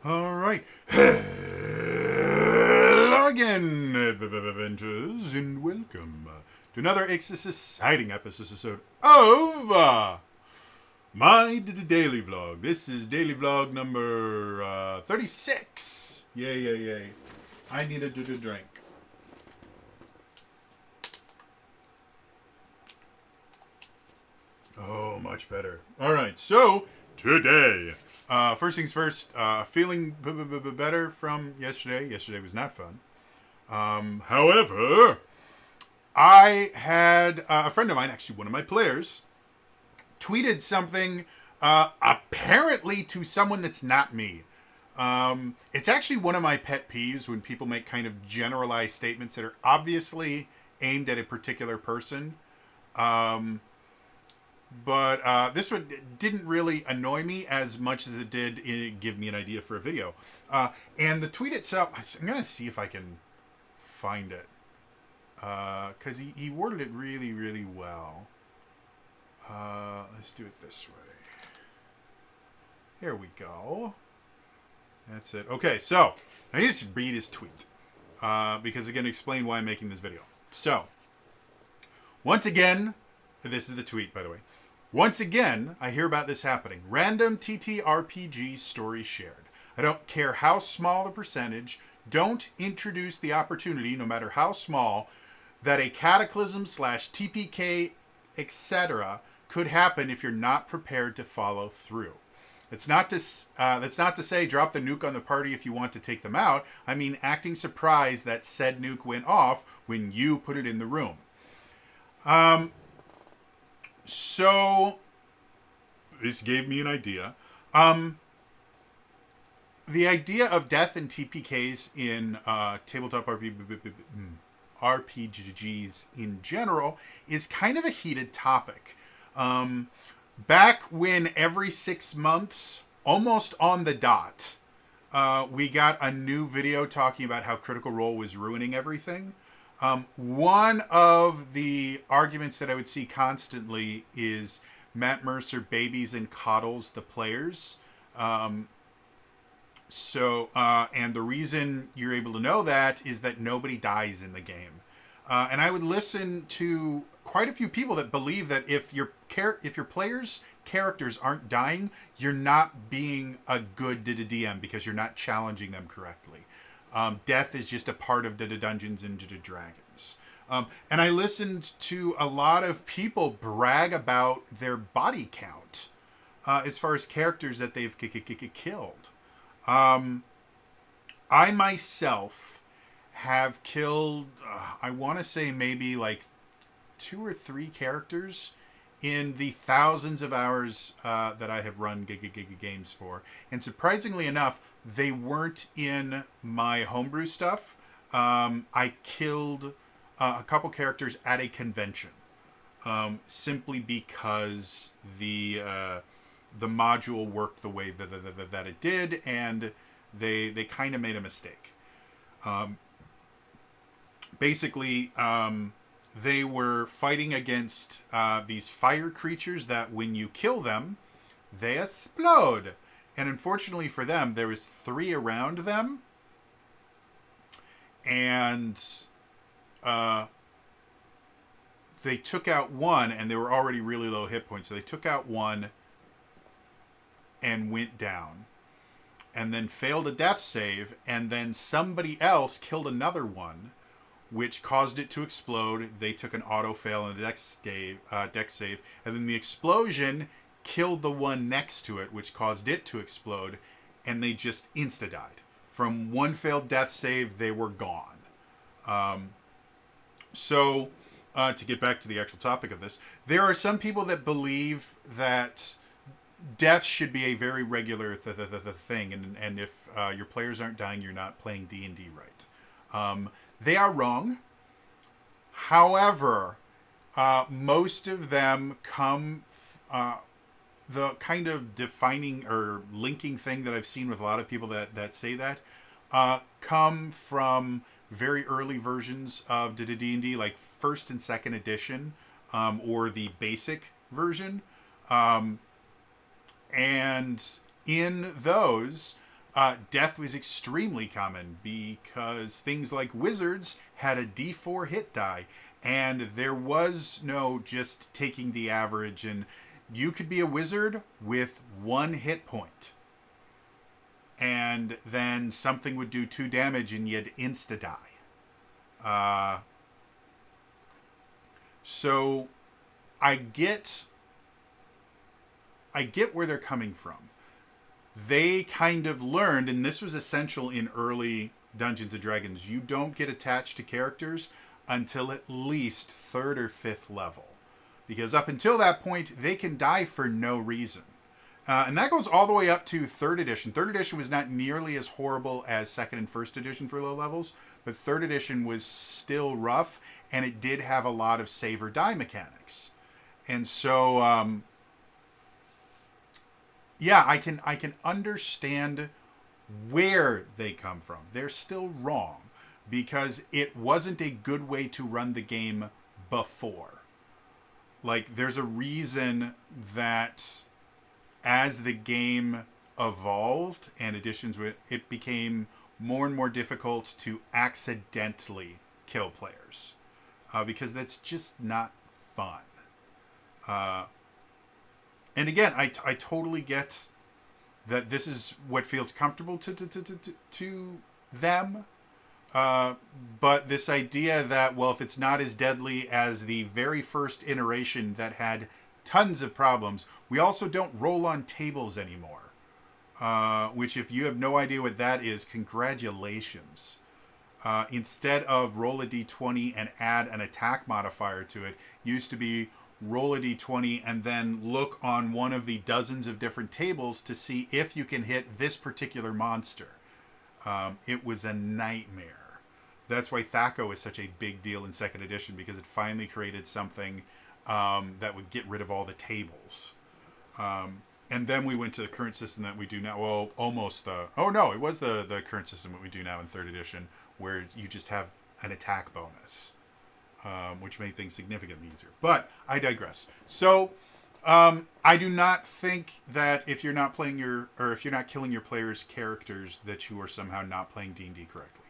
All right. Hello again, adventurers, and welcome to another exciting episode of my daily vlog. This is daily vlog number 36. Yay. I need a drink. Oh, much better. All right, so today, first things first, feeling better from yesterday. Yesterday was not fun. However, I had a friend of mine, actually one of my players, tweeted something apparently to someone that's not me. It's actually one of my pet peeves when people make kind of generalized statements that are obviously aimed at a particular person. Um, but this one didn't really annoy me as much as it did give me an idea for a video. And the tweet itself, I'm going to see if I can find it. Because he worded it really well. Let's do it this way. Here we go. That's it. Okay, so I need to read his tweet. Because it's going to explain why I'm making this video. So, once again, this is the tweet, by the way. Once again, I hear about this happening. Random TTRPG story shared. I don't care how small the percentage. Don't introduce the opportunity, no matter how small, that a cataclysm / TPK, etc., could happen if you're not prepared to follow through. That's not to say drop the nuke on the party if you want to take them out. I mean acting surprised that said nuke went off when you put it in the room. So this gave me an idea. The idea of death and TPKs in tabletop RPGs in general is kind of a heated topic. Back when every 6 months, almost on the dot, we got a new video talking about how Critical Role was ruining everything. One of the arguments that I would see constantly is Matt Mercer babies and coddles the players. And the reason you're able to know that is that nobody dies in the game. And I would listen to quite a few people that believe that if your players' characters aren't dying, you're not being a good DM because you're not challenging them correctly. Death is just a part of the Dungeons and Dragons. And I listened to a lot of people brag about their body count as far as characters that they've killed. I myself have killed, I want to say maybe like 2 or 3 characters in the thousands of hours that I have run games for. And surprisingly enough, they weren't in my homebrew stuff. I killed a couple characters at a convention. Simply because the module worked the way that it did, and they kind of made a mistake. Basically, they were fighting against these fire creatures that when you kill them, they explode. And unfortunately for them, there was 3 around them. And they took out one, and they were already really low hit points. So they took out one and went down. And then failed a death save. And then somebody else killed another one, which caused it to explode. They took an auto fail and a dex save. And then the explosion killed the one next to it, which caused it to explode. And they just insta-died. From one failed death save, they were gone. To get back to the actual topic of this, there are some people that believe that death should be a very regular thing. And if your players aren't dying, you're not playing D&D right. They are wrong. However, most of them come, the kind of defining or linking thing that I've seen with a lot of people that say that, come from very early versions of D&D, like 1st and 2nd edition, or the basic version. And in those, Death was extremely common because things like wizards had a D4 hit die, and there was no just taking the average, and you could be a wizard with 1 hit point, and then something would do 2 damage and you'd insta die. So I get where they're coming from. They kind of learned, and this was essential in early Dungeons and Dragons, you don't get attached to characters until at least 3rd or 5th level. Because up until that point, they can die for no reason. And that goes all the way up to 3rd edition. 3rd edition was not nearly as horrible as 2nd and 1st edition for low levels, but 3rd edition was still rough, and it did have a lot of save or die mechanics. And so, yeah, I can understand where they come from. They're still wrong because it wasn't a good way to run the game before. Like, there's a reason that as the game evolved and editions, it became more and more difficult to accidentally kill players because that's just not fun. And again, I totally get that this is what feels comfortable to them. But this idea that, well, if it's not as deadly as the very first iteration that had tons of problems, we also don't roll on tables anymore. Which, if you have no idea what that is, congratulations. Instead of roll a d20 and add an attack modifier to it, used to be roll a d20 and then look on one of the dozens of different tables to see if you can hit this particular monster. It was a nightmare. That's why THAC0 is such a big deal in 2nd edition, because it finally created something that would get rid of all the tables. And then we went to the current system that we do now. Well, almost the... Oh, no, it was the current system that we do now in 3rd edition, where you just have an attack bonus. Which made things significantly easier. But I digress. So I do not think that if you're not playing if you're not killing your players' characters, that you are somehow not playing D&D correctly.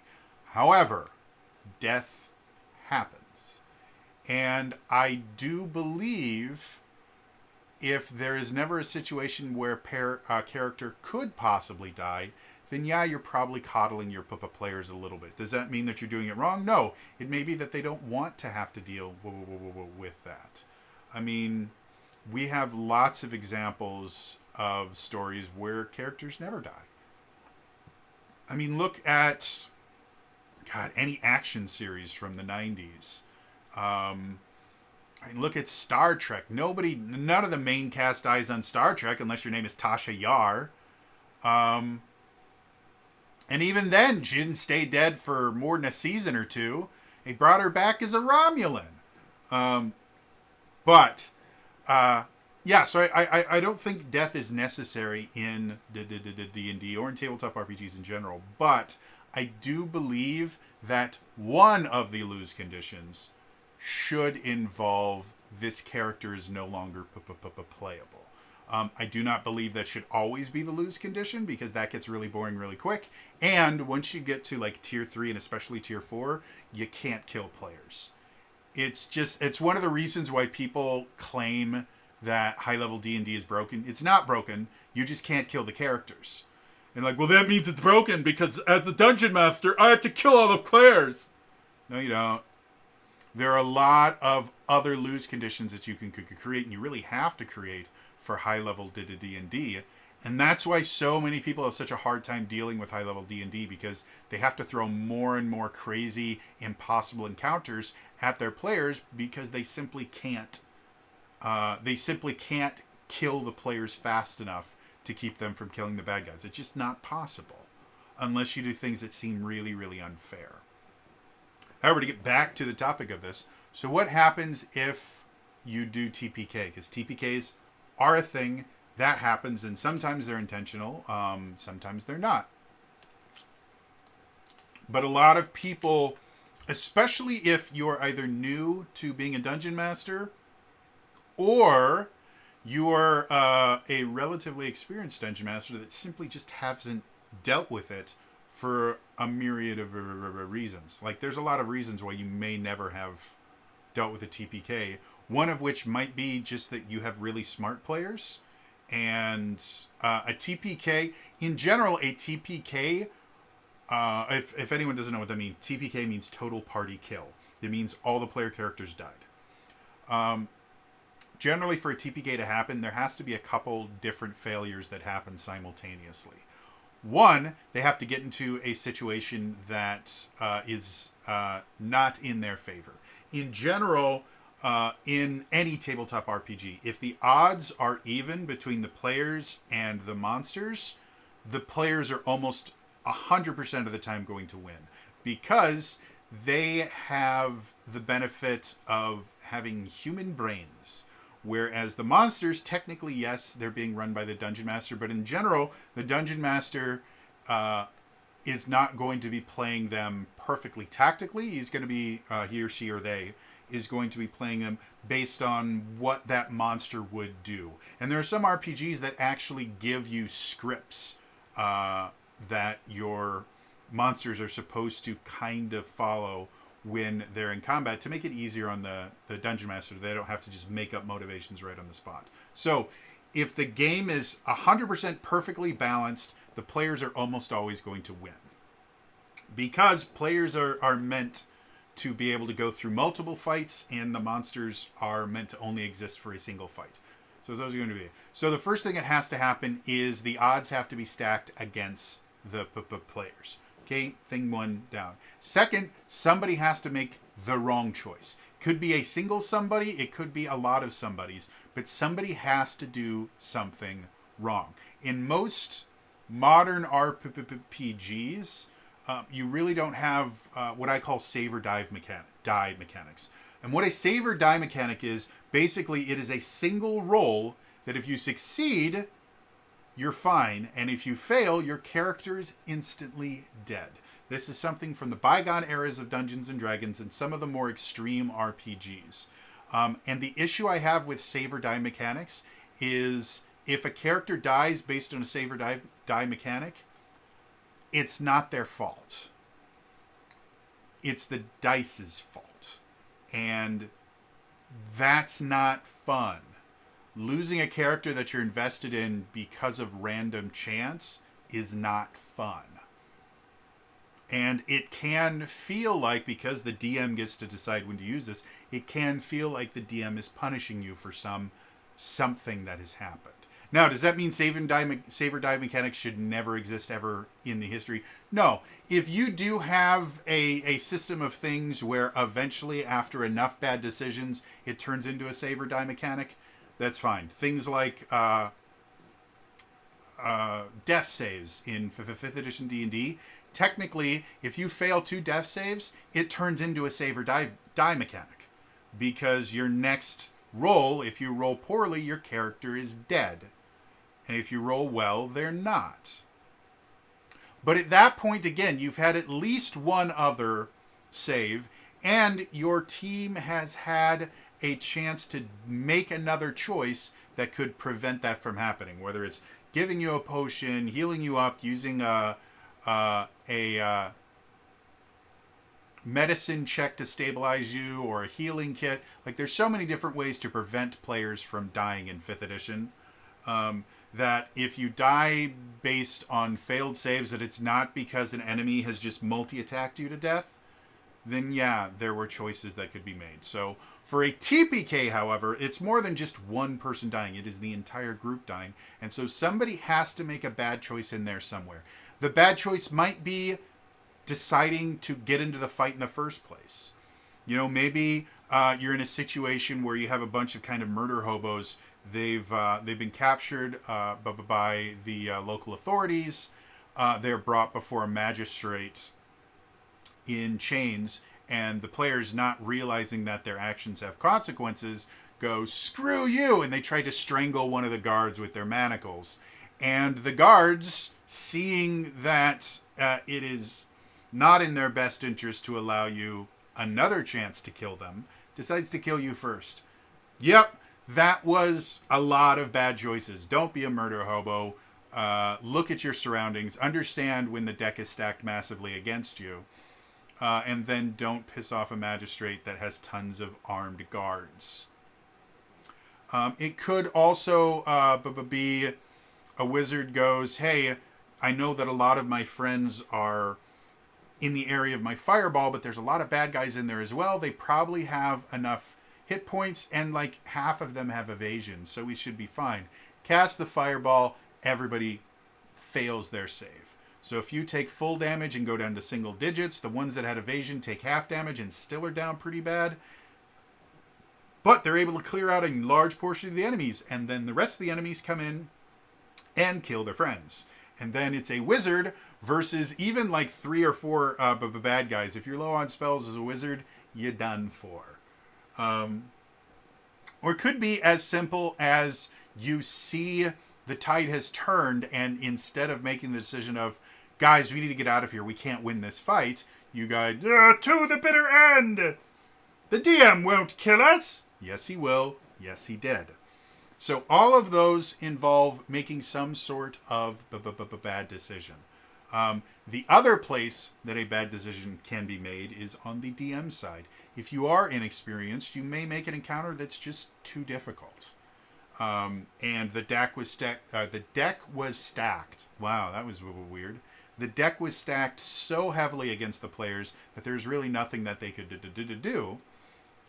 However, death happens. And I do believe if there is never a situation where a character could possibly die, then yeah, you're probably coddling your players a little bit. Does that mean that you're doing it wrong? No. It may be that they don't want to have to deal with that. I mean, we have lots of examples of stories where characters never die. I mean, look at, any action series from the 90s. I mean, look at Star Trek. None of the main cast dies on Star Trek unless your name is Tasha Yar. And even then, she didn't stay dead for more than a season or 2. They brought her back as a Romulan. Yeah, so I don't think death is necessary in D&D or in tabletop RPGs in general. But I do believe that one of the lose conditions should involve this character is no longer playable. I do not believe that should always be the lose condition, because that gets really boring really quick. And once you get to like tier 3 and especially tier 4, you can't kill players. It's one of the reasons why people claim that high level D&D is broken. It's not broken. You just can't kill the characters. And like, well, that means it's broken because as a dungeon master, I have to kill all the players. No, you don't. There are a lot of other lose conditions that you can create, and you really have to create for high-level D&D. And that's why so many people have such a hard time dealing with high-level D&D, because they have to throw more and more crazy, impossible encounters at their players because they simply can't. They simply can't kill the players fast enough to keep them from killing the bad guys. It's just not possible unless you do things that seem really, really unfair. However, to get back to the topic of this, so what happens if you do TPK? Because TPKs are a thing that happens, and sometimes they're intentional, sometimes they're not. But a lot of people, especially if you're either new to being a dungeon master or you are a relatively experienced dungeon master that simply just hasn't dealt with it for a myriad of reasons. Like, there's a lot of reasons why you may never have dealt with a TPK. One of which might be just that you have really smart players. And a TPK, in general, a TPK, if anyone doesn't know what that means, TPK means total party kill. It means all the player characters died. Generally, for a TPK to happen, there has to be a couple different failures that happen simultaneously. One, they have to get into a situation that is not in their favor. In general, in any tabletop RPG, if the odds are even between the players and the monsters, the players are almost 100% of the time going to win, because they have the benefit of having human brains. Whereas the monsters, technically, yes, they're being run by the Dungeon Master, but in general, the Dungeon Master is not going to be playing them perfectly tactically. He's going to be, he or she or they, is going to be playing them based on what that monster would do. And there are some RPGs that actually give you scripts that your monsters are supposed to kind of follow when they're in combat to make it easier on the Dungeon Master. They don't have to just make up motivations right on the spot. So if the game is 100% perfectly balanced, the players are almost always going to win. Because players are meant to be able to go through multiple fights, and the monsters are meant to only exist for a single fight. So those are going to be. So the first thing that has to happen is the odds have to be stacked against the players. Okay, thing one down. Second, somebody has to make the wrong choice. Could be a single somebody, it could be a lot of somebodies, but somebody has to do something wrong. In most modern RPGs, you really don't have what I call save or die mechanics. And what a save or die mechanic is, basically it is a single roll that if you succeed, you're fine, and if you fail, your character is instantly dead. This is something from the bygone eras of Dungeons and Dragons and some of the more extreme RPGs. And the issue I have with save or die mechanics is if a character dies based on a save or die mechanic, it's not their fault. It's the dice's fault. And that's not fun. Losing a character that you're invested in because of random chance is not fun. And it can feel like, because the DM gets to decide when to use this, it can feel like the DM is punishing you for something that has happened. Now, does that mean save or die mechanics should never exist ever in the history? No. If you do have a system of things where eventually, after enough bad decisions, it turns into a save or die mechanic, that's fine. Things like death saves in 5th edition D&D. Technically, if you fail 2 death saves, it turns into a save or die mechanic. Because your next roll, if you roll poorly, your character is dead. And if you roll well, they're not. But at that point, again, you've had at least one other save, and your team has had a chance to make another choice that could prevent that from happening. Whether it's giving you a potion, healing you up, using a medicine check to stabilize you, or a healing kit. Like, there's so many different ways to prevent players from dying in 5th edition. That if you die based on failed saves, that it's not because an enemy has just multi-attacked you to death, then yeah, there were choices that could be made. So for a TPK, however, it's more than just one person dying. It is the entire group dying. And so somebody has to make a bad choice in there somewhere. The bad choice might be deciding to get into the fight in the first place. You know, maybe you're in a situation where you have a bunch of kind of murder hobos. They've been captured by the local authorities. They're brought before a magistrate in chains, and the players, not realizing that their actions have consequences, go, "Screw you!" and they try to strangle one of the guards with their manacles. And the guards, seeing that it is not in their best interest to allow you another chance to kill them, decides to kill you first. Yep, that was a lot of bad choices. Don't be a murder hobo. look at your surroundings, understand when the deck is stacked massively against you, and then don't piss off a magistrate that has tons of armed guards. It could also be a wizard goes, hey, I know that a lot of my friends are in the area of my fireball, but there's a lot of bad guys in there as well. They probably have enough hit points, and like half of them have evasion, so we should be fine. Cast the fireball, everybody fails their save. So if you take full damage and go down to single digits, the ones that had evasion take half damage and still are down pretty bad. But they're able to clear out a large portion of the enemies, and then the rest of the enemies come in and kill their friends. And then it's a wizard versus even like 3 or 4 bad guys. If you're low on spells as a wizard, you're done for. Or it could be as simple as you see the tide has turned, and instead of making the decision of, guys, we need to get out of here, we can't win this fight, you go, to the bitter end. The DM won't kill us. Yes, he will. Yes, he did. So all of those involve making some sort of bad decision. The other place that a bad decision can be made is on the DM side. If you are inexperienced, you may make an encounter that's just too difficult. And the deck was stacked. Wow, that was weird. The deck was stacked so heavily against the players that there's really nothing that they could do.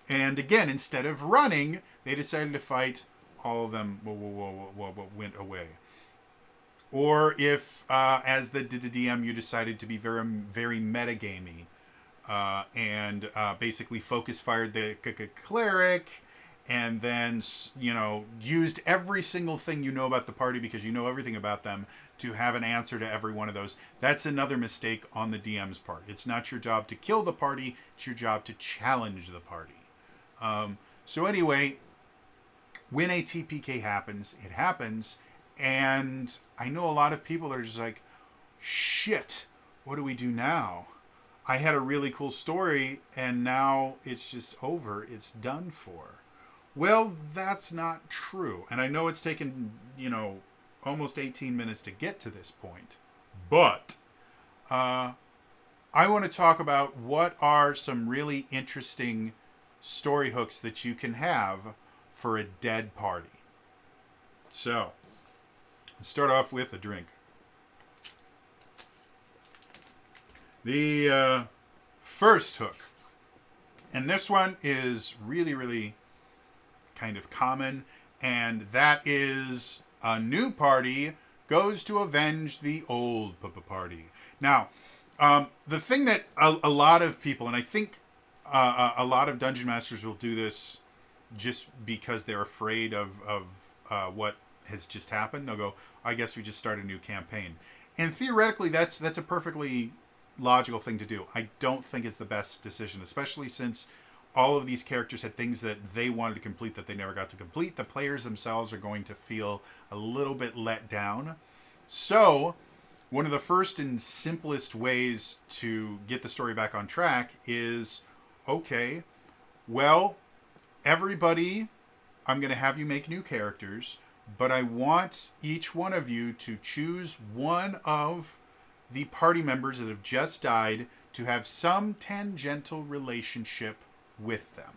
And again, instead of running, they decided to fight. All of them went away. Or if, as the DM, you decided to be very, very metagamey, and basically focus fired the cleric, and then, used every single thing you know about the party because you know everything about them to have an answer to every one of those. That's another mistake on the DM's part. It's not your job to kill the party. It's your job to challenge the party. So anyway, when a TPK happens, it happens. And I know a lot of people are just like, shit, what do we do now? I had a really cool story and now it's just over. It's done for. Well, that's not true. And I know it's taken, almost 18 minutes to get to this point. But I want to talk about what are some really interesting story hooks that you can have for a dead party. So, let's start off with a drink. The first hook. And this one is really, really kind of common. And that is a new party goes to avenge the old party. Now, the thing that a lot of people, and I think a lot of dungeon masters will do this just because they're afraid of what has just happened. They'll go, I guess we just start a new campaign. And theoretically, that's a perfectly logical thing to do. I don't think it's the best decision, especially since all of these characters had things that they wanted to complete that they never got to complete. The players themselves are going to feel a little bit let down. So, one of the first and simplest ways to get the story back on track is, okay, well, everybody, I'm going to have you make new characters, but I want each one of you to choose one of the party members that have just died to have some tangential relationship with them.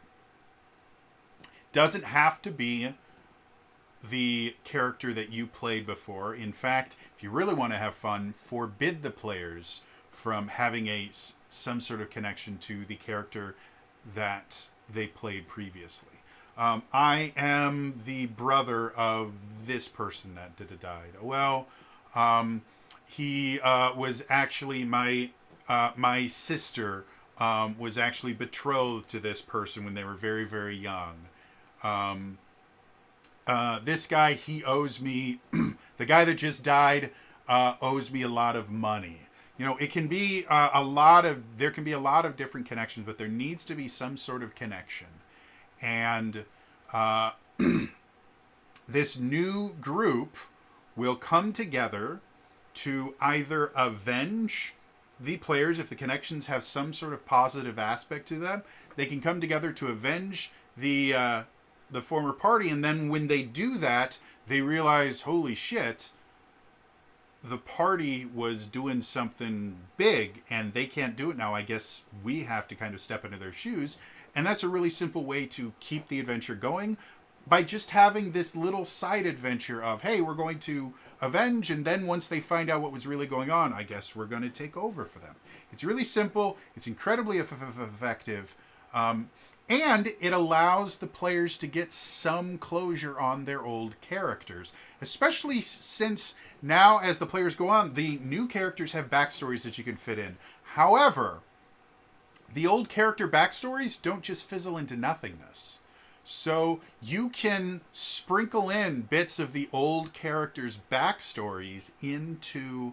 Doesn't have to be the character that you played before. In fact, if you really want to have fun, forbid the players from having some sort of connection to the character that they played previously. I am the brother of this person that died. Well, he was actually my sister was actually betrothed to this person when they were very, very young. This guy, he owes me, the guy that just died owes me a lot of money. It can be there can be a lot of different connections, but there needs to be some sort of connection. And this new group will come together to either avenge the players. If the connections have some sort of positive aspect to them, they can come together to avenge the former party. And then when they do that, they realize, holy shit, the party was doing something big and they can't do it now, I guess we have to kind of step into their shoes. And that's a really simple way to keep the adventure going, by just having this little side adventure of, hey, we're going to avenge, and then once they find out what was really going on, I guess we're going to take over for them. It's really simple. It's incredibly effective. And it allows the players to get some closure on their old characters, especially since now, as the players go on, the new characters have backstories that you can fit in. However, the old character backstories don't just fizzle into nothingness. So you can sprinkle in bits of the old characters' backstories into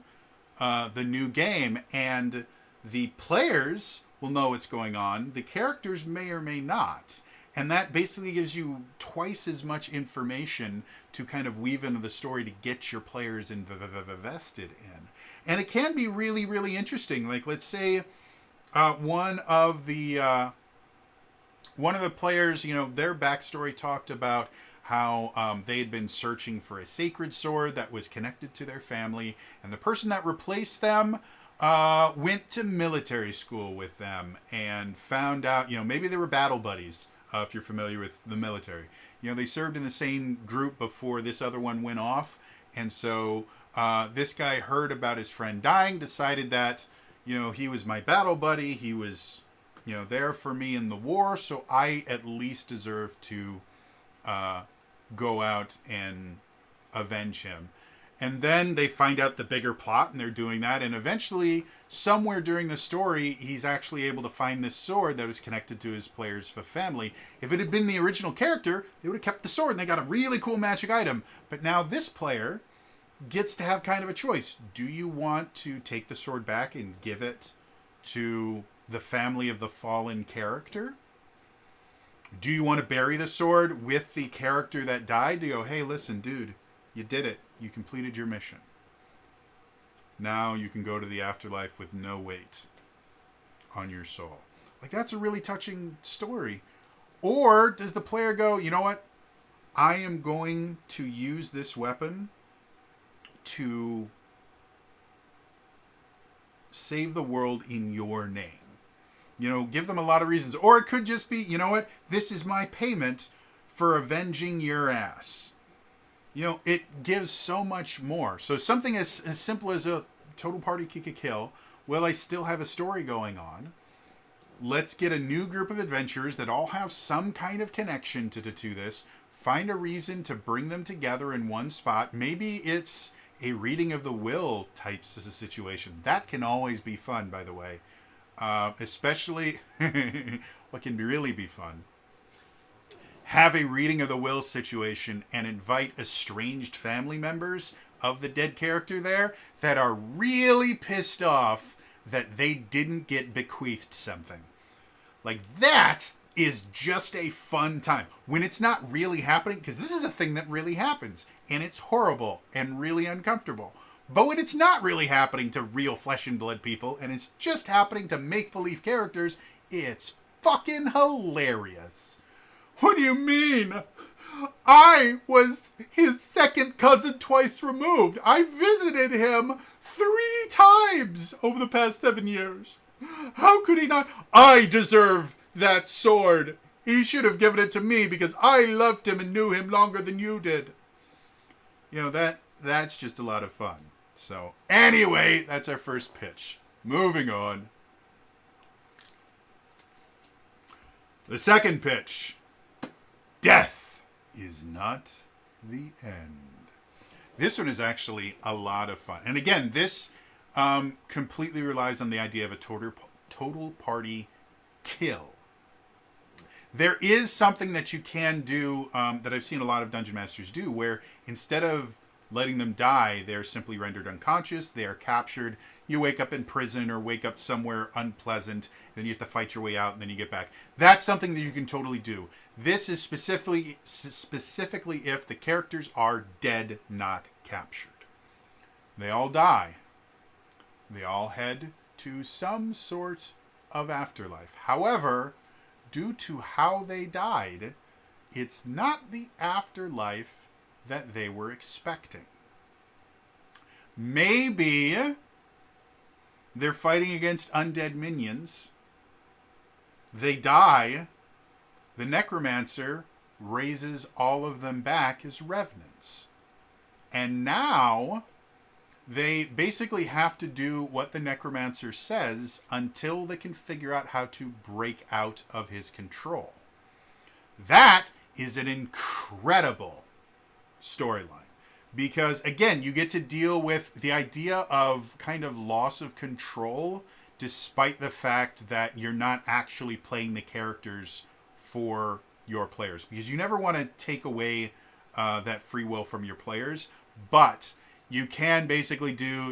the new game, and the players will know what's going on. The characters may or may not. And that basically gives you twice as much information to kind of weave into the story to get your players invested in. And it can be really, really interesting. Like, let's say one of the players, their backstory talked about how they had been searching for a sacred sword that was connected to their family, and the person that replaced them went to military school with them and found out, maybe they were battle buddies, if you're familiar with the military. They served in the same group before this other one went off, and so this guy heard about his friend dying, decided that, he was my battle buddy, he was there for me in the war, so I at least deserve to go out and avenge him. And then they find out the bigger plot, and they're doing that, and eventually, somewhere during the story, he's actually able to find this sword that was connected to his player's family. If it had been the original character, they would have kept the sword, and they got a really cool magic item. But now this player gets to have kind of a choice. Do you want to take the sword back and give it to the family of the fallen character? Do you want to bury the sword with the character that died to go, hey, listen, dude, you did it. You completed your mission. Now you can go to the afterlife with no weight on your soul. Like, that's a really touching story. Or does the player go, you know what? I am going to use this weapon to save the world in your name. Give them a lot of reasons. Or it could just be, you know what? This is my payment for avenging your ass. It gives so much more. So something as simple as a total party kick a kill. Well, I still have a story going on. Let's get a new group of adventurers that all have some kind of connection to this. Find a reason to bring them together in one spot. Maybe it's a reading of the will type situation. That can always be fun, by the way. Especially, what can really be fun. Have a reading of the will situation and invite estranged family members of the dead character there that are really pissed off that they didn't get bequeathed something. Like, that is just a fun time. When it's not really happening, because this is a thing that really happens, and it's horrible and really uncomfortable. But when it's not really happening to real flesh and blood people, and it's just happening to make-believe characters, it's fucking hilarious. What do you mean? I was his second cousin twice removed. I visited him 3 times over the past 7 years. How could he not? I deserve that sword. He should have given it to me because I loved him and knew him longer than you did. That's just a lot of fun. So anyway, that's our first pitch. Moving on. The second pitch. Death is not the end. This one is actually a lot of fun. And again, this completely relies on the idea of a total party kill. There is something that you can do that I've seen a lot of Dungeon Masters do, where instead of letting them die, they're simply rendered unconscious, they are captured, you wake up in prison or wake up somewhere unpleasant, then you have to fight your way out and then you get back. That's something that you can totally do. This is specifically if the characters are dead, not captured. They all die. They all head to some sort of afterlife. However, due to how they died, it's not the afterlife that they were expecting. Maybe they're fighting against undead minions. They die. The necromancer raises all of them back as revenants. And now they basically have to do what the necromancer says until they can figure out how to break out of his control. That is an incredible storyline. Because, again, you get to deal with the idea of kind of loss of control, despite the fact that you're not actually playing the characters for your players. Because you never want to take away that free will from your players. But you can basically do,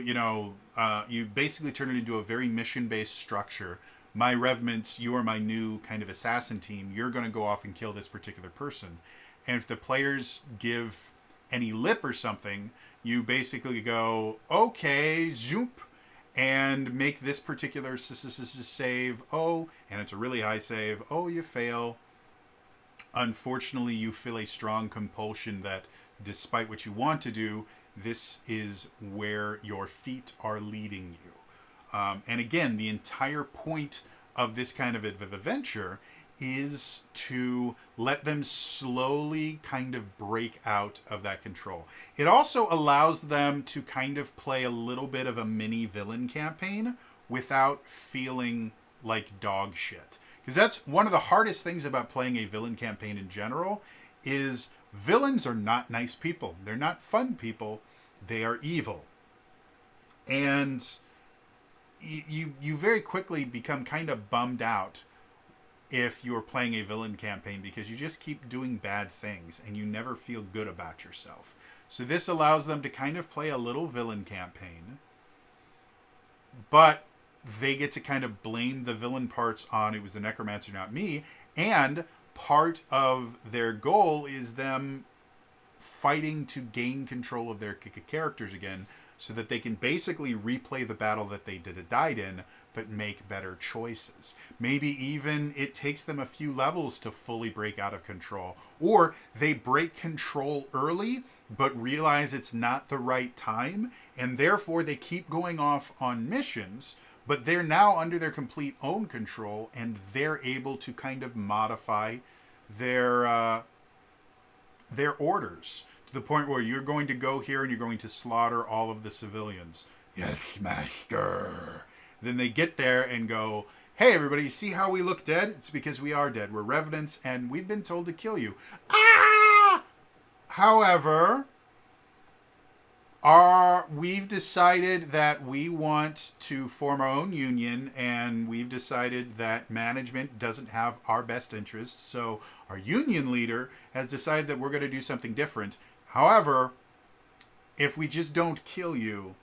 you basically turn it into a very mission-based structure. My revenants, you are my new kind of assassin team. You're going to go off and kill this particular person. And if the players give any lip or something, you basically go, okay, zoop, and make this particular save. Oh, and it's a really high save. Oh, you fail. Unfortunately, you feel a strong compulsion that despite what you want to do, this is where your feet are leading you. And again, the entire point of this kind of adventure is to let them slowly kind of break out of that control. It also allows them to kind of play a little bit of a mini villain campaign without feeling like dog shit. Because that's one of the hardest things about playing a villain campaign in general is villains are not nice people. They're not fun people. They are evil. And you very quickly become kind of bummed out if you're playing a villain campaign because you just keep doing bad things and you never feel good about yourself. So this allows them to kind of play a little villain campaign, but they get to kind of blame the villain parts on it was the necromancer, not me. And part of their goal is them fighting to gain control of their characters again so that they can basically replay the battle that they died in, but make better choices. Maybe even it takes them a few levels to fully break out of control. Or they break control early, but realize it's not the right time, and therefore they keep going off on missions, but they're now under their complete own control, and they're able to kind of modify their orders to the point where you're going to go here and you're going to slaughter all of the civilians. Yes, master. Then they get there and go, hey, everybody, you see how we look dead? It's because we are dead. We're revenants, and we've been told to kill you. Ah! However, we've decided that we want to form our own union, and we've decided that management doesn't have our best interests, so our union leader has decided that we're going to do something different. However, if we just don't kill you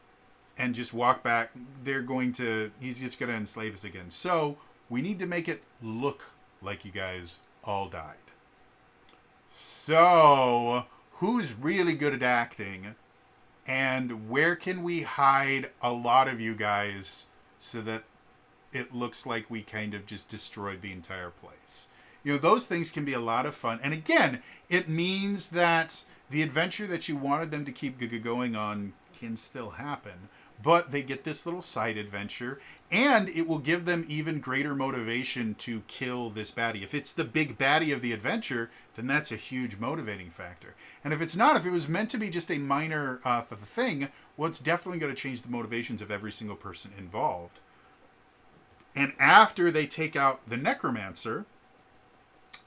and just walk back, he's just going to enslave us again. So we need to make it look like you guys all died. So who's really good at acting? And where can we hide a lot of you guys so that it looks like we kind of just destroyed the entire place? Those things can be a lot of fun. And again, it means that the adventure that you wanted them to keep going on can still happen. But they get this little side adventure, and it will give them even greater motivation to kill this baddie. If it's the big baddie of the adventure, then that's a huge motivating factor. And if it's not, if it was meant to be just a minor thing, well, it's definitely going to change the motivations of every single person involved. And after they take out the necromancer,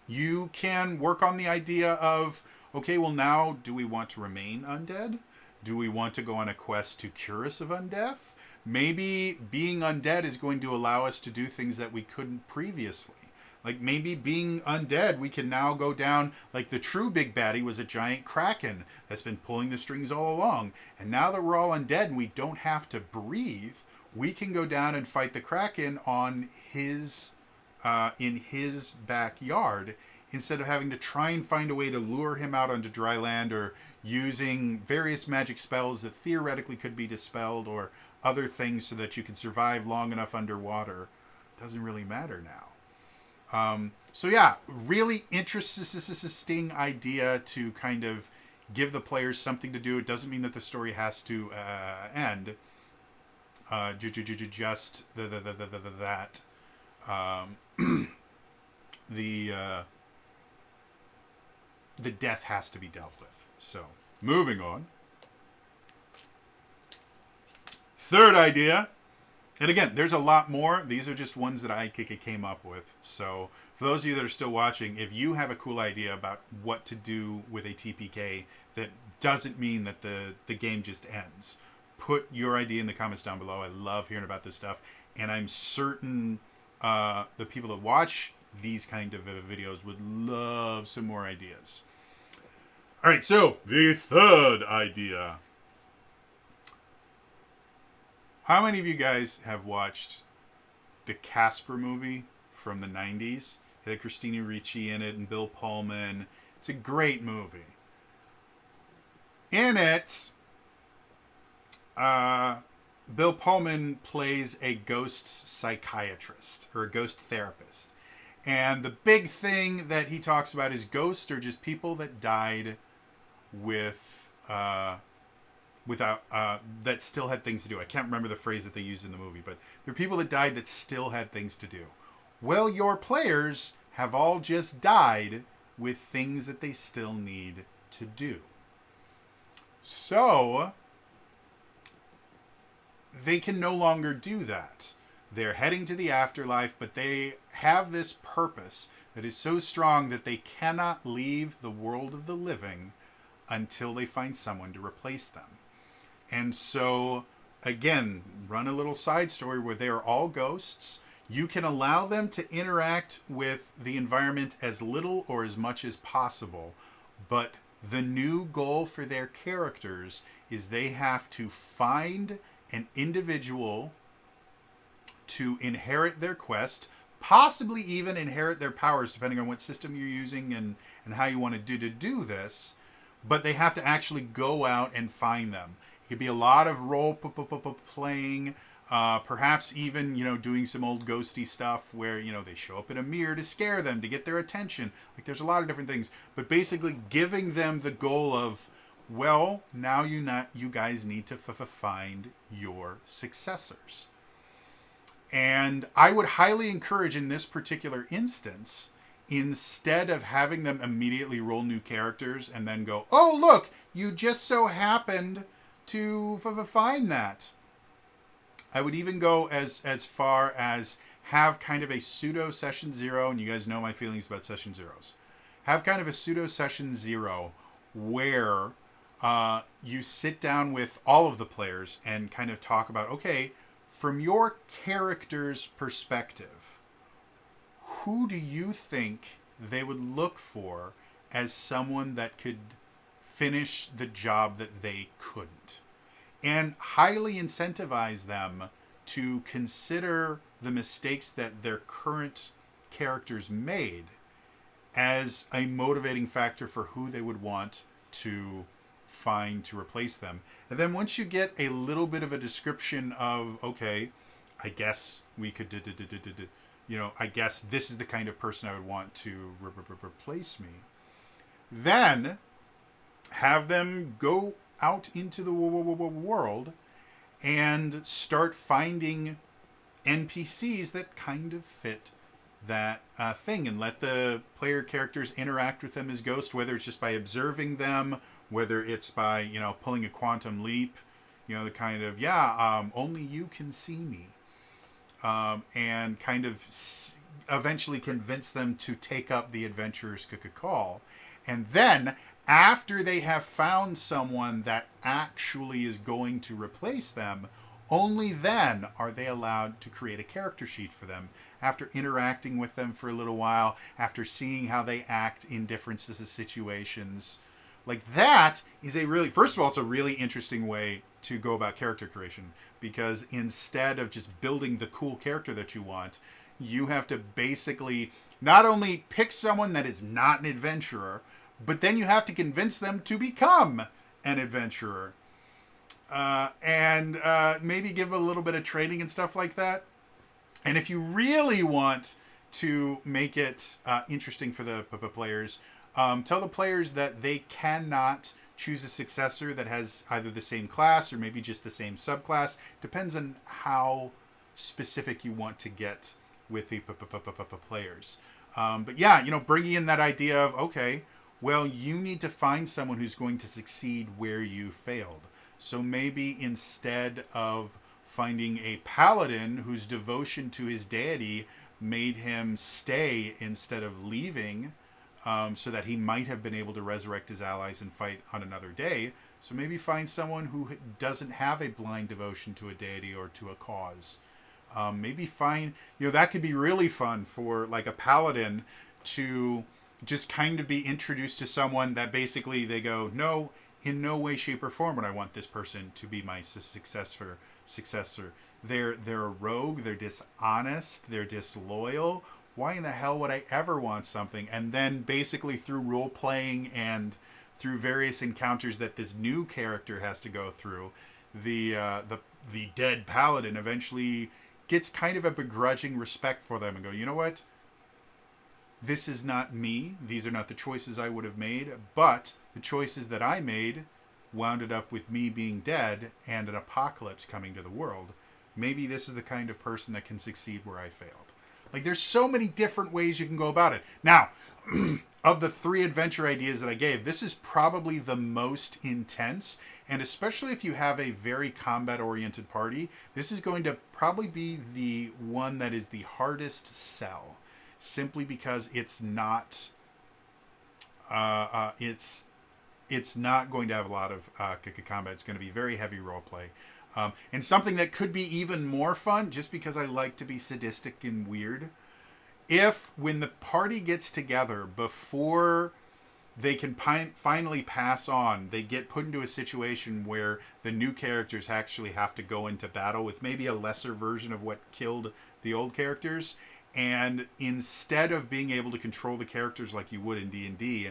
you can work on the idea of, okay, well now, do we want to remain undead? Do we want to go on a quest to cure us of undeath? Maybe being undead is going to allow us to do things that we couldn't previously. Like maybe being undead, we can now go down, like the true big baddie was a giant kraken that's been pulling the strings all along. And now that we're all undead and we don't have to breathe, we can go down and fight the kraken on in his backyard, instead of having to try and find a way to lure him out onto dry land, or using various magic spells that theoretically could be dispelled, or other things so that you can survive long enough underwater. Doesn't really matter now. So yeah, really interesting idea to kind of give the players something to do. It doesn't mean that the story has to end. Just that the death has to be dealt with. So, moving on. Third idea. And again, there's a lot more. These are just ones that I came up with. So, for those of you that are still watching, if you have a cool idea about what to do with a TPK that doesn't mean that the game just ends, put your idea in the comments down below. I love hearing about this stuff. And I'm certain the people that watch these kind of videos would love some more ideas. All right, so the third idea. How many of you guys have watched the Casper movie from the 90s? It had Christina Ricci in it and Bill Pullman. It's a great movie. In it, Bill Pullman plays a ghost psychiatrist or a ghost therapist. And the big thing that he talks about is ghosts are just people that died without that still had things to do. I can't remember the phrase that they used in the movie, but there are people that died that still had things to do. Well, your players have all just died with things that they still need to do. So they can no longer do that. They're heading to the afterlife, but they have this purpose that is so strong that they cannot leave the world of the living until they find someone to replace them. And so, again, run a little side story where they are all ghosts. You can allow them to interact with the environment as little or as much as possible, but the new goal for their characters is they have to find an individual to inherit their quest, possibly even inherit their powers, depending on what system you're using and how you want to do this. But they have to actually go out and find them. It could be a lot of role playing, perhaps even, doing some old ghosty stuff where, they show up in a mirror to scare them, to get their attention. Like, there's a lot of different things. But basically giving them the goal of, well, now you guys need to find your successors. And I would highly encourage in this particular instance, instead of having them immediately roll new characters and then go, oh, look, you just so happened to find that. I would even go as far as have kind of a pseudo session 0, and you guys know my feelings about session 0s. Have kind of a pseudo session 0 where you sit down with all of the players and kind of talk about, okay, from your character's perspective, who do you think they would look for as someone that could finish the job that they couldn't? And highly incentivize them to consider the mistakes that their current characters made as a motivating factor for who they would want to find to replace them. And then once you get a little bit of a description of, okay, I guess we could I guess this is the kind of person I would want to replace me. Then have them go out into the world and start finding NPCs that kind of fit that thing, and let the player characters interact with them as ghosts, whether it's just by observing them, whether it's by, pulling a quantum leap, the kind of, only you can see me. And kind of eventually convince them to take up the adventurer's call. And then, after they have found someone that actually is going to replace them, only then are they allowed to create a character sheet for them. After interacting with them for a little while, after seeing how they act in different situations. Like, that is first of all, it's a really interesting way to go about character creation, because instead of just building the cool character that you want, you have to basically not only pick someone that is not an adventurer, but then you have to convince them to become an adventurer. And maybe give a little bit of training and stuff like that. And if you really want to make it interesting for the players, tell the players that they cannot choose a successor that has either the same class or maybe just the same subclass. Depends on how specific you want to get with the players. But yeah, bringing in that idea of, okay, well, you need to find someone who's going to succeed where you failed. So maybe instead of finding a paladin whose devotion to his deity made him stay instead of leaving, so that he might have been able to resurrect his allies and fight on another day. So maybe find someone who doesn't have a blind devotion to a deity or to a cause. Maybe find, that could be really fun for like a paladin to just kind of be introduced to someone that basically they go, no, in no way, shape, or form would I want this person to be my successor. They're a rogue, they're dishonest, they're disloyal. Why in the hell would I ever want something? And then basically through role playing and through various encounters that this new character has to go through, the dead paladin eventually gets kind of a begrudging respect for them and go, you know what? This is not me. These are not the choices I would have made, but the choices that I made wound up with me being dead and an apocalypse coming to the world. Maybe this is the kind of person that can succeed where I failed. Like, there's so many different ways you can go about it. Now, of the 3 adventure ideas that I gave, this is probably the most intense. And especially if you have a very combat-oriented party, this is going to probably be the one that is the hardest sell. Simply because it's not... it's not going to have a lot of combat. It's going to be very heavy roleplay. And something that could be even more fun, just because I like to be sadistic and weird, if when the party gets together, before they can finally pass on, they get put into a situation where the new characters actually have to go into battle with maybe a lesser version of what killed the old characters. And instead of being able to control the characters like you would in D&D,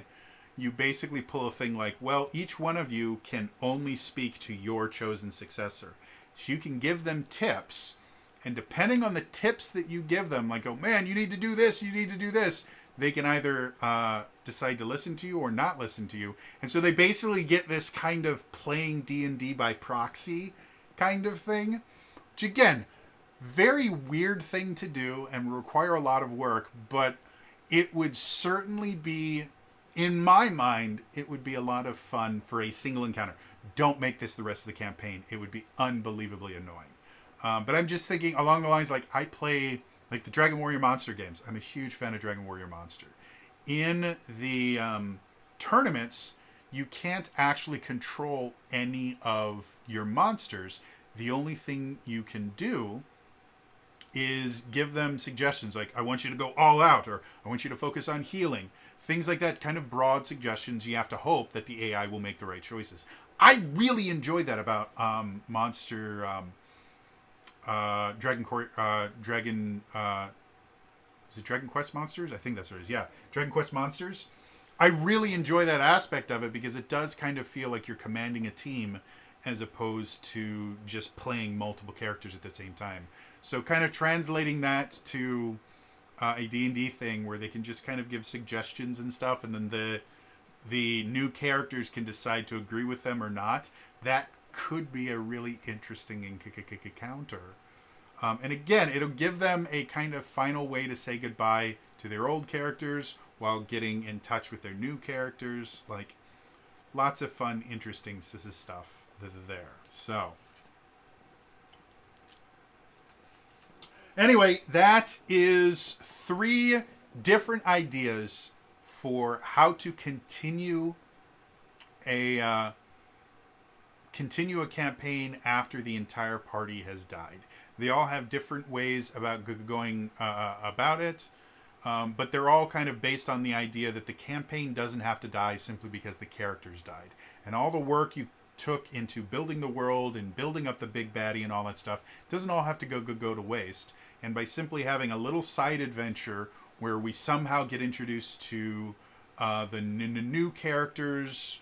you basically pull a thing like, well, each one of you can only speak to your chosen successor. So you can give them tips, and depending on the tips that you give them, like, oh man, you need to do this, you need to do this, they can either decide to listen to you or not listen to you. And so they basically get this kind of playing D&D by proxy kind of thing, which again, very weird thing to do and require a lot of work, but it would certainly be, in my mind, it would be a lot of fun for a single encounter. Don't make this the rest of the campaign. It would be unbelievably annoying. But I'm just thinking along the lines, like, I play like the Dragon Warrior Monster games. I'm a huge fan of Dragon Warrior Monster. In the tournaments, you can't actually control any of your monsters. The only thing you can do is give them suggestions like, I want you to go all out, or I want you to focus on healing. Things like that, kind of broad suggestions. You have to hope that the AI will make the right choices. I really enjoyed that about Monster... Dragon is it Dragon Quest Monsters? I think that's what it is. Yeah, Dragon Quest Monsters. I really enjoy that aspect of it because it does kind of feel like you're commanding a team as opposed to just playing multiple characters at the same time. So kind of translating that to a D&D thing where they can just kind of give suggestions and stuff, and then the new characters can decide to agree with them or not. That could be a really interesting encounter. And again, it'll give them a kind of final way to say goodbye to their old characters while getting in touch with their new characters. Like, lots of fun, interesting stuff there. So, anyway, that is 3 different ideas for how to continue a campaign after the entire party has died. They all have different ways about going about it, but they're all kind of based on the idea that the campaign doesn't have to die simply because the characters died. And all the work you took into building the world and building up the big baddie and all that stuff doesn't all have to go to waste. And by simply having a little side adventure where we somehow get introduced to the new characters,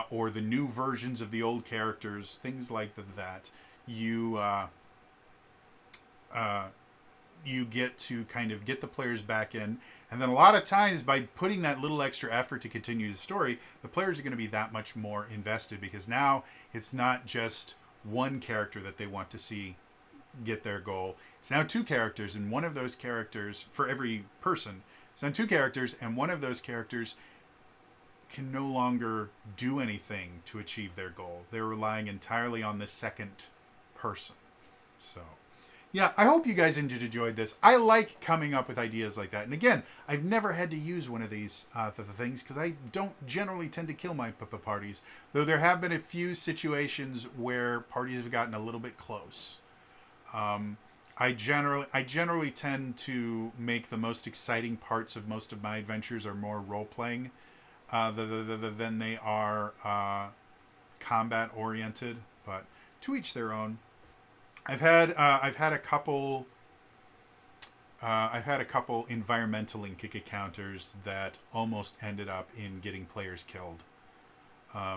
or the new versions of the old characters, things like that, you you get to kind of get the players back in. And then a lot of times by putting that little extra effort to continue the story, the players are going to be that much more invested, because now it's not just one character that they want to see get their goal. It's now two characters, and one of those characters, for every person, it's now two characters, and one of those characters can no longer do anything to achieve their goal. They're relying entirely on the second person. So, yeah, I hope you guys enjoyed this. I like coming up with ideas like that. And again, I've never had to use one of these things, because I don't generally tend to kill my parties. Though there have been a few situations where parties have gotten a little bit close. I generally tend to make the most exciting parts of most of my adventures are more role-playing than they are combat oriented, but to each their own. I've had a couple environmental encounters that almost ended up in getting players killed,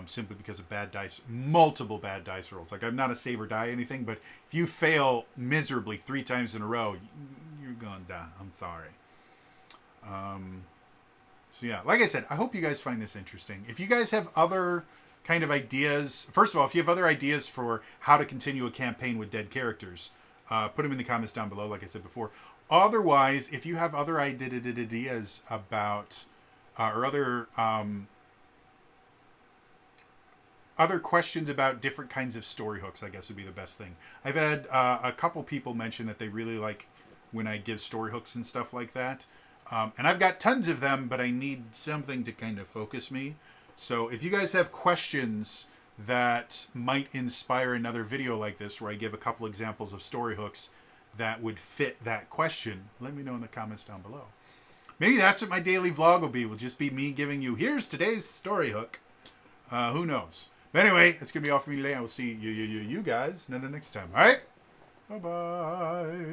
simply because of multiple bad dice rolls. Like, I'm not a save or die anything, but if you fail miserably 3 times in a row, you're gonna die. I'm sorry. So yeah, like I said, I hope you guys find this interesting. If you guys have other kind of ideas, first of all, if you have other ideas for how to continue a campaign with dead characters, put them in the comments down below, like I said before. Otherwise, if you have other ideas about, or other questions about different kinds of story hooks, I guess would be the best thing. I've had a couple people mention that they really like when I give story hooks and stuff like that. And I've got tons of them, but I need something to kind of focus me. So if you guys have questions that might inspire another video like this, where I give a couple examples of story hooks that would fit that question, let me know in the comments down below. Maybe that's what my daily vlog will be. Will just be me giving you, here's today's story hook. Who knows? But anyway, that's going to be all for me today. I will see you guys next time. All right? Bye-bye.